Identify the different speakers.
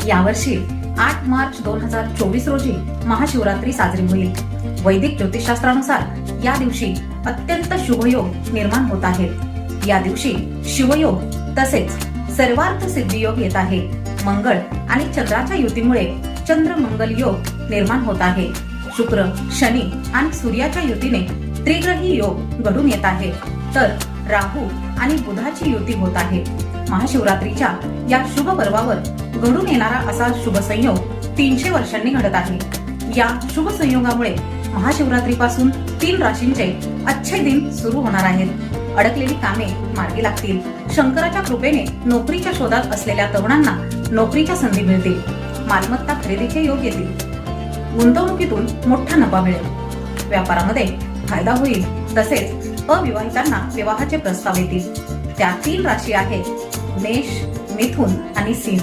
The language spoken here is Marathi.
Speaker 1: यावर्षी 8 मार्च 2024 रोजी महाशिवरात्री साजरी होईल. वैदिक ज्योतिषशास्त्रानुसार या दिवशी अत्यंत शुभयोग निर्माण होत आहेत. या दिवशी शिवयोग तसेच सर्वार्थ सिद्धी योग येत आहे. मंगळ आणि चंद्राच्या युतीमुळे चंद्र मंगल योग निर्माण होत आहे. शुक्र, शनी आणि सूर्याच्या युतीने त्रिग्रही योग घडून येत आहे. तर राहू आणि बुधाची युती होत आहे. महाशिवरात्रीच्या या शुभ पर्वावर घडून येणारा असा शुभ संयोग 300 वर्षांनी घडत आहे. या शुभ संयोगामुळे महाशिवरात्रीपासून 3 राशींचे अच्छे दिन सुरू होणार आहेत. अडकलेली कामे मार्गी लागतील. शंकराच्या कृपेने नोकरीच्या शोधात असलेल्या तरुणांना नोकरीच्या संधी मिळतील. मालमत्ता खरेदीचे योग येतील. गुंतवणुकीतून मोठा नफा मिळेल. व्यापारामध्ये फायदा होईल. तसेच अविवाहितांना विवाहाचे प्रस्ताव येतील. त्या 3 राशी आहेत मेष, मिथुन आणि सिंह.